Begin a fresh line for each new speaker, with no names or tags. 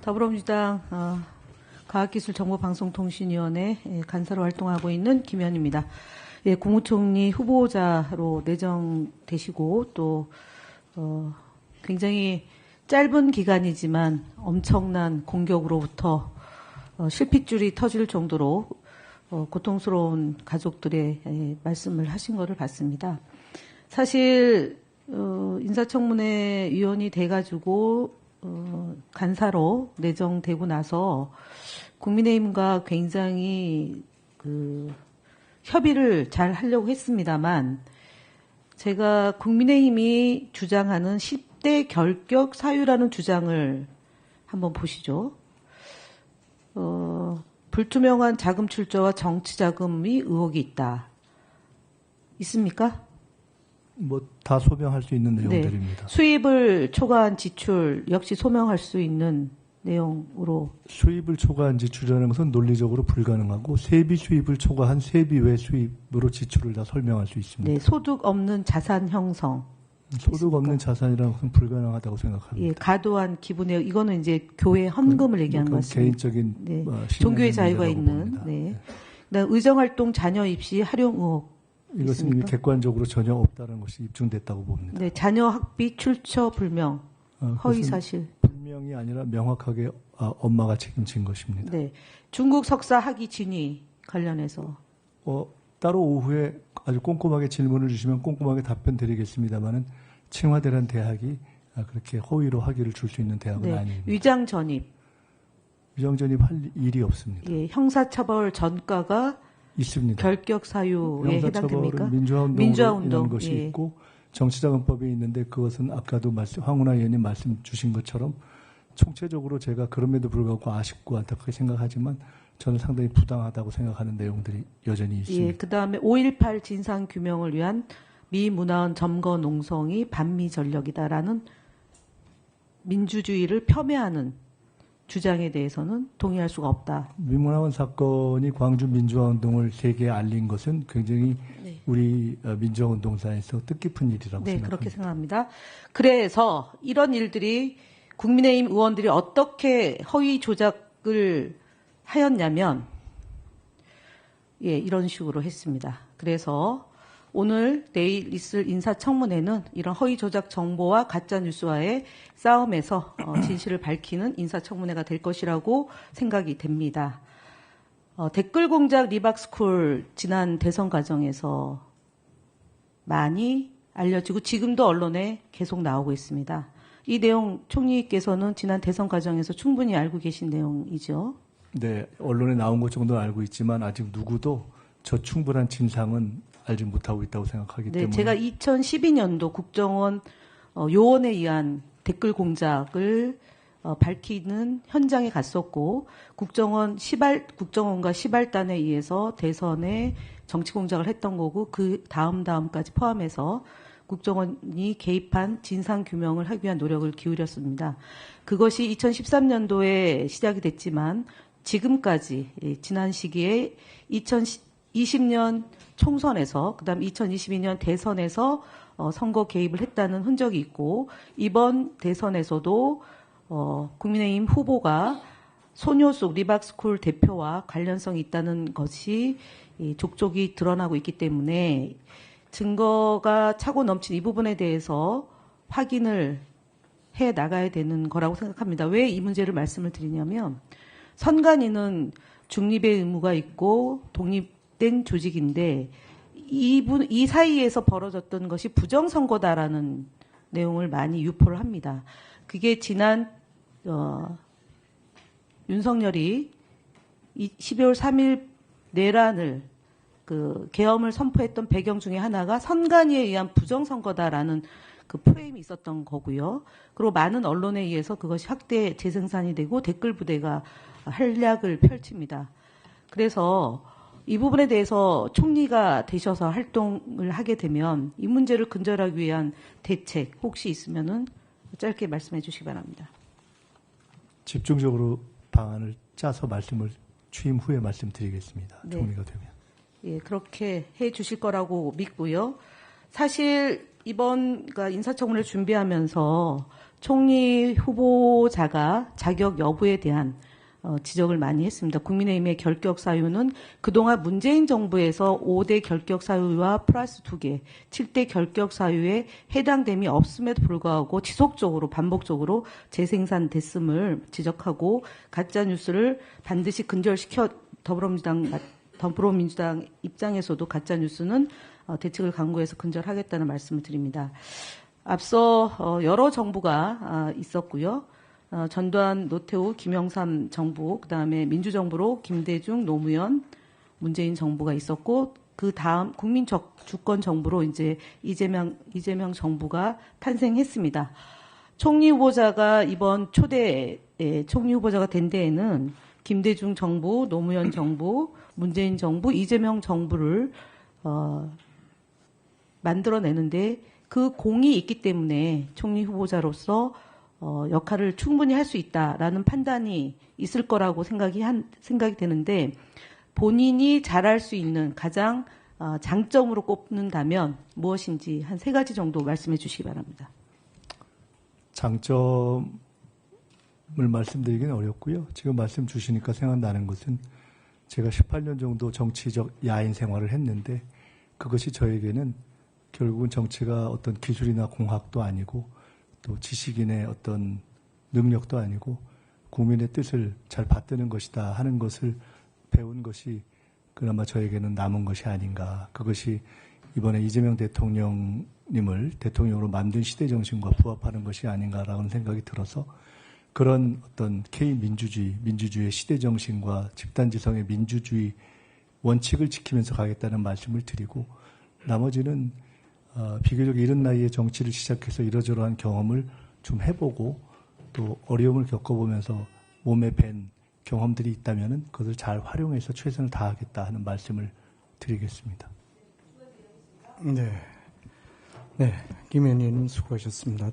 더불어민주당 과학기술정보방송통신위원회 간사로 활동하고 있는 김현입니다. 예, 국무총리 후보자로 내정되시고 또 굉장히 짧은 기간이지만 엄청난 공격으로부터 실핏줄이 터질 정도로 고통스러운 가족들의 말씀을 하신 것을 봤습니다. 사실 인사청문회 위원이 돼가지고 간사로 내정되고 나서 국민의힘과 굉장히 협의를 잘 하려고 했습니다만 제가 국민의힘이 주장하는 10대 결격 사유라는 주장을 한번 보시죠. 불투명한 자금 출처와 정치 자금이 의혹이 있다. 있습니까?
다 소명할 수 있는 내용들입니다.
네. 수입을 초과한 지출 역시 소명할 수 있는 내용으로.
수입을 초과한 지출이라는 것은 논리적으로 불가능하고 세비 수입을 초과한 세비 외 수입으로 지출을 다 설명할 수 있습니다.
네, 소득 없는 자산 형성.
소득
있습니까?
없는 자산이라는 것은 불가능하다고 생각합니다.
예, 과도한 기부 내역. 이거는 이제 교회 헌금을 얘기하는 것 같습니다.
개인적인
네. 종교의 자유가 있는. 네. 그다음 의정활동 자녀 입시 활용 의혹.
이것은 이미 객관적으로 전혀 없다는 것이 입증됐다고 봅니다.
네, 자녀 학비 출처 불명, 허위 사실.
불명이 아니라 명확하게 엄마가 책임진 것입니다.
네, 중국 석사 학위 진위 관련해서.
따로 오후에 아주 꼼꼼하게 질문을 주시면 꼼꼼하게 답변 드리겠습니다만은清華대란 대학이 그렇게 허위로 학위를 줄 수 있는 대학은
네,
아닙니다.
위장 전입.
위장 전입할 일이 없습니다.
예, 형사처벌 전가가
있습니다.
결격 사유에 해당됩니까?
민주화운동으로 이런 것이
예.
있고 정치자금법이 있는데 그것은 아까도 황운하 의원님 말씀 주신 것처럼 총체적으로 제가 그럼에도 불구하고 아쉽고 안타깝게 생각하지만 저는 상당히 부당하다고 생각하는 내용들이 여전히 있습니다.
예, 그다음에 5.18 진상규명을 위한 미 문화원 점거 농성이 반미 전력이다라는 민주주의를 폄훼하는 주장에 대해서는 동의할 수가 없다.
미문화원 사건이 광주 민주화운동을 세계에 알린 것은 굉장히
네.
우리 민주화운동사에서 뜻깊은 일이라고
네,
생각합니다.
그렇게 생각합니다. 그래서 이런 일들이 국민의힘 의원들이 어떻게 허위 조작을 하였냐면 예, 이런 식으로 했습니다. 그래서 오늘 내일 있을 인사청문회는 이런 허위 조작 정보와 가짜 뉴스와의 싸움에서 진실을 밝히는 인사청문회가 될 것이라고 생각이 됩니다. 댓글 공작 리박스쿨 지난 대선 과정에서 많이 알려지고 지금도 언론에 계속 나오고 있습니다. 이 내용 총리께서는 지난 대선 과정에서 충분히 알고 계신 내용이죠.
네, 언론에 나온 것 정도는 알고 있지만 아직 누구도 저 충분한 진상은 알지 못하고 있다고 생각하기
네,
때문에
제가 2012년도 국정원 요원에 의한 댓글 공작을 밝히는 현장에 갔었고 국정원과 시발단에 의해서 대선에 정치 공작을 했던 거고 그 다음까지 포함해서 국정원이 개입한 진상 규명을 하기 위한 노력을 기울였습니다. 그것이 2013년도에 시작이 됐지만 지금까지 지난 시기에 2020년 총선에서 그다음 2022년 대선에서 선거 개입을 했다는 흔적이 있고 이번 대선에서도 국민의힘 후보가 소녀숙 리박스쿨 대표와 관련성이 있다는 것이 족족이 드러나고 있기 때문에 증거가 차고 넘친 이 부분에 대해서 확인을 해 나가야 되는 거라고 생각합니다. 왜 이 문제를 말씀을 드리냐면 선관위는 중립의 의무가 있고 독립된 조직인데 이 사이에서 벌어졌던 것이 부정선거다라는 내용을 많이 유포를 합니다. 그게 지난 윤석열이 12월 3일 내란을 계엄을 선포했던 배경 중에 하나가 선관위에 의한 부정선거다라는 그 프레임이 있었던 거고요. 그리고 많은 언론에 의해서 그것이 확대 재생산이 되고 댓글 부대가 활약을 펼칩니다. 그래서 이 부분에 대해서 총리가 되셔서 활동을 하게 되면 이 문제를 근절하기 위한 대책 혹시 있으면은 짧게 말씀해 주시기 바랍니다.
집중적으로 방안을 짜서 취임 후에 말씀드리겠습니다.
네.
총리가 되면.
예, 그렇게 해 주실 거라고 믿고요. 사실 이번 그러니까 인사청문회를 준비하면서 총리 후보자가 자격 여부에 대한 지적을 많이 했습니다. 국민의힘의 결격 사유는 그동안 문재인 정부에서 5대 결격 사유와 플러스 2개, 7대 결격 사유에 해당됨이 없음에도 불구하고 지속적으로 반복적으로 재생산됐음을 지적하고 가짜뉴스를 반드시 근절시켜 더불어민주당 입장에서도 가짜뉴스는 대책을 강구해서 근절하겠다는 말씀을 드립니다. 앞서 여러 정부가 있었고요. 전두환, 노태우, 김영삼 정부, 그다음에 민주정부로 김대중, 노무현, 문재인 정부가 있었고 그 다음 주권 정부로 이제 이재명 정부가 탄생했습니다. 총리 후보자가 이번 초대에 총리 후보자가 된 데에는 김대중 정부, 노무현 정부, 문재인 정부, 이재명 정부를 만들어내는데 그 공이 있기 때문에 총리 후보자로서 역할을 충분히 할 수 있다라는 판단이 있을 거라고 생각이 되는데 본인이 잘할 수 있는 가장 장점으로 꼽는다면 무엇인지 한 3가지 정도 말씀해 주시기 바랍니다.
장점을 말씀드리기는 어렵고요. 지금 말씀 주시니까 생각나는 것은 제가 18년 정도 정치적 야인 생활을 했는데 그것이 저에게는 결국은 정치가 어떤 기술이나 공학도 아니고 또 지식인의 어떤 능력도 아니고 국민의 뜻을 잘 받드는 것이다 하는 것을 배운 것이 그나마 저에게는 남은 것이 아닌가. 그것이 이번에 이재명 대통령님을 대통령으로 만든 시대정신과 부합하는 것이 아닌가라는 생각이 들어서 그런 어떤 K민주주의, 민주주의의 시대정신과 집단지성의 민주주의 원칙을 지키면서 가겠다는 말씀을 드리고 나머지는 비교적 이른 나이에 정치를 시작해서 이러저러한 경험을 좀 해보고 또 어려움을 겪어보면서 몸에 밴 경험들이 있다면 그것을 잘 활용해서 최선을 다하겠다 하는 말씀을 드리겠습니다.
네. 김 의원님 수고하셨습니다.